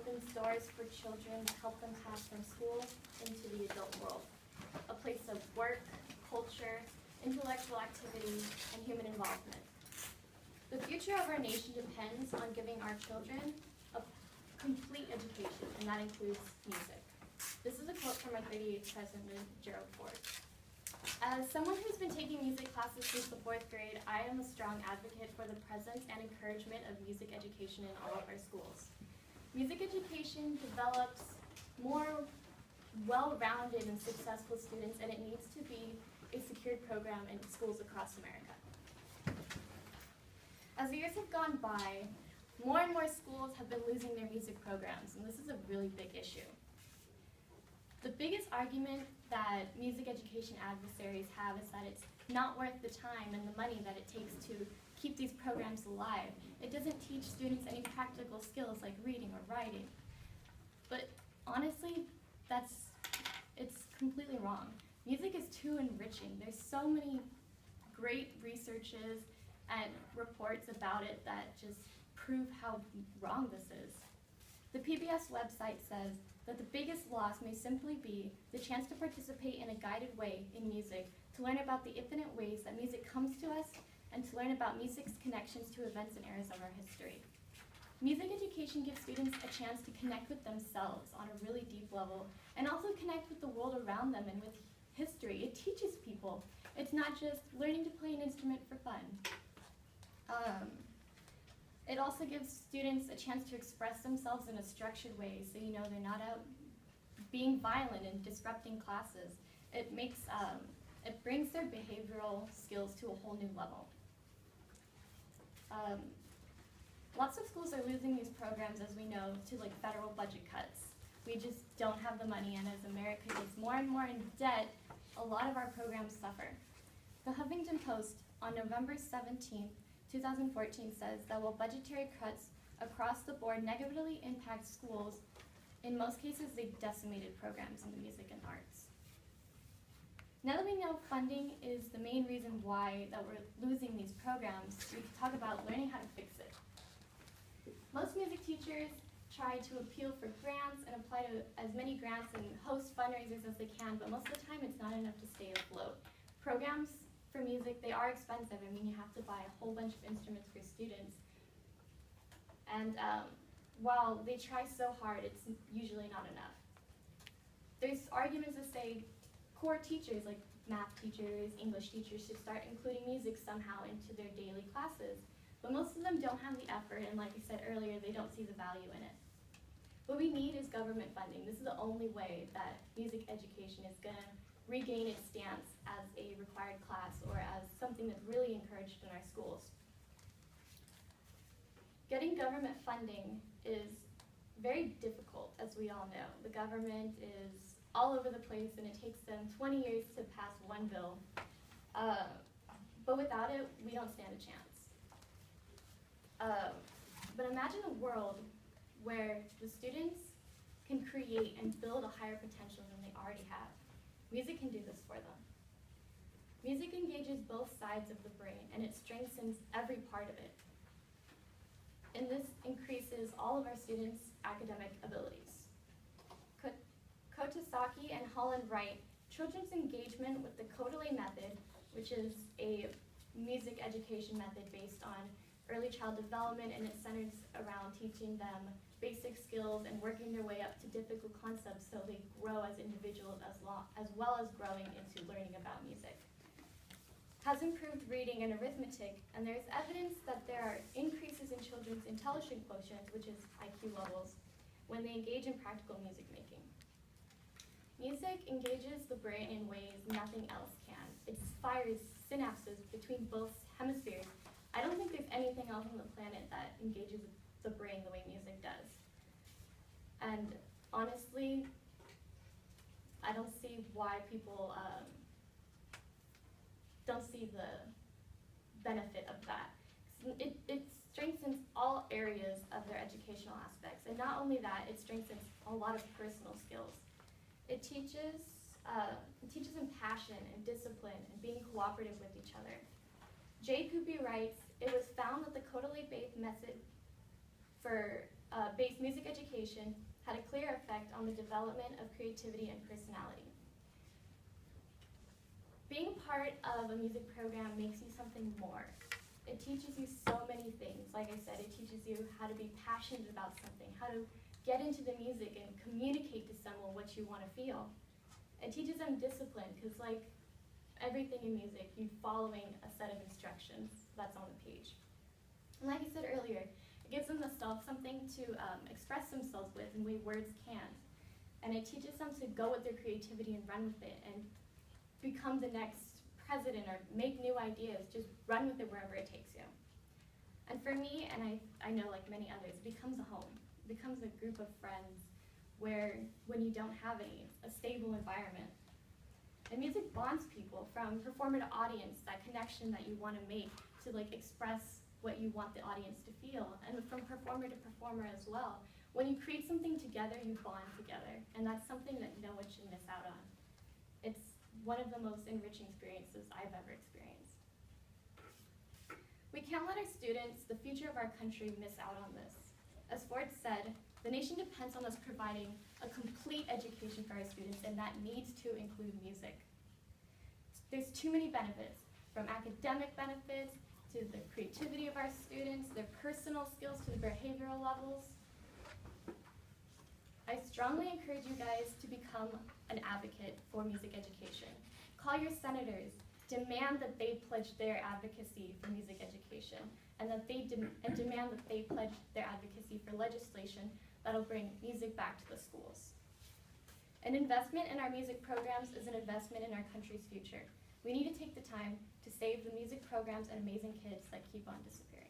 opens doors for children to help them pass from school into the adult world, a place of work, culture, intellectual activity, and human involvement. The future of our nation depends on giving our children a complete education, and that includes music. This is a quote from our 38th President, Gerald Ford. As someone who's been taking music classes since the 4th grade, I am a strong advocate for the presence and encouragement of music education in all of our schools. Music education develops more well-rounded and successful students, and it needs to be a secured program in schools across America. As the years have gone by, more and more schools have been losing their music programs, and this is a really big issue. The biggest argument that music education adversaries have is that it's not worth the time and the money that it takes to keep these programs alive. It doesn't teach students any practical skills like reading or writing. But honestly, it's completely wrong. Music is too enriching. There's so many great researches and reports about it that just prove how wrong this is. The PBS website says that the biggest loss may simply be the chance to participate in a guided way in music, to learn about the infinite ways that music comes to us, and to learn about music's connections to events and eras of our history. Music education gives students a chance to connect with themselves on a really deep level, and also connect with the world around them and with history. It teaches people. It's not just learning to play an instrument for fun. It also gives students a chance to express themselves in a structured way, so you know they're not out being violent and disrupting classes. It brings their behavioral skills to a whole new level. Lots of schools are losing these programs, as we know, to like federal budget cuts. We just don't have the money, and as America gets more and more in debt, a lot of our programs suffer. The Huffington Post on November 17th, 2014 says that while budgetary cuts across the board negatively impact schools, in most cases they've decimated programs in the music and arts. Now that we know funding is the main reason why that we're losing these programs, we can talk about learning how to fix it. Most music teachers try to appeal for grants and apply to as many grants and host fundraisers as they can, but most of the time it's not enough to stay afloat. Programs for music, they are expensive. I mean, you have to buy a whole bunch of instruments for students. And while they try so hard, it's usually not enough. There's arguments that say core teachers, like math teachers, English teachers, should start including music somehow into their daily classes. But most of them don't have the effort, and like I said earlier, they don't see the value in it. What we need is government funding. This is the only way that music education is going to regain its stance as a required class or as something that's really encouraged in our schools. Getting government funding is very difficult, as we all know. The government is all over the place, and it takes them 20 years to pass one bill. But without it, we don't stand a chance. But imagine a world where the students can create and build a higher potential than they already have. Music can do this for them. Music engages both sides of the brain, and it strengthens every part of it. And this increases all of our students' academic abilities. Kotosaki and Holland write, children's engagement with the Kotelé method, which is a music education method based on early child development, and it centers around teaching them basic skills and working their way up to difficult concepts so they grow as individuals as well as growing into learning about music. Has improved reading and arithmetic, and there's evidence that there are increases in children's intelligence quotient, which is IQ levels, when they engage in practical music making. Music engages the brain in ways nothing else can. It fires synapses between both hemispheres. I don't think there's anything else on the planet that engages the brain the way music does. And honestly, I don't see why people don't see the benefit of that. It strengthens all areas of their educational aspects. And not only that, it strengthens a lot of personal skills. It teaches them passion and discipline and being cooperative with each other. Jay Poopy writes, it was found that the Kotelé-based method for based music education had a clear effect on the development of creativity and personality. Being part of a music program makes you something more. It teaches you so many things. Like I said, it teaches you how to be passionate about something, how to get into the music and communicate to someone what you want to feel. It teaches them discipline, because like everything in music, you're following a set of instructions that's on the page. And like I said earlier, it gives them something to express themselves with in way words can't. And it teaches them to go with their creativity and run with it and become the next president or make new ideas, just run with it wherever it takes you. And for me, and I know like many others, it becomes a home. It becomes a group of friends where when you don't have a stable environment. And music bonds people from performer to audience, that connection that you want to make to like express what you want the audience to feel, and from performer to performer as well. When you create something together, you bond together, and that's something that no one should miss out on. It's one of the most enriching experiences I've ever experienced. We can't let our students, the future of our country, miss out on this. As Ford said, the nation depends on us providing a complete education for our students, and that needs to include music. There's too many benefits, from academic benefits to the creativity of our students, their personal skills to the behavioral levels. I strongly encourage you guys to become an advocate for music education. Call your senators, demand that they pledge their advocacy for music education, and that they demand that they pledge their advocacy for legislation that'll bring music back to the schools. An investment in our music programs is an investment in our country's future. We need to take the time to save the music programs and amazing kids that keep on disappearing.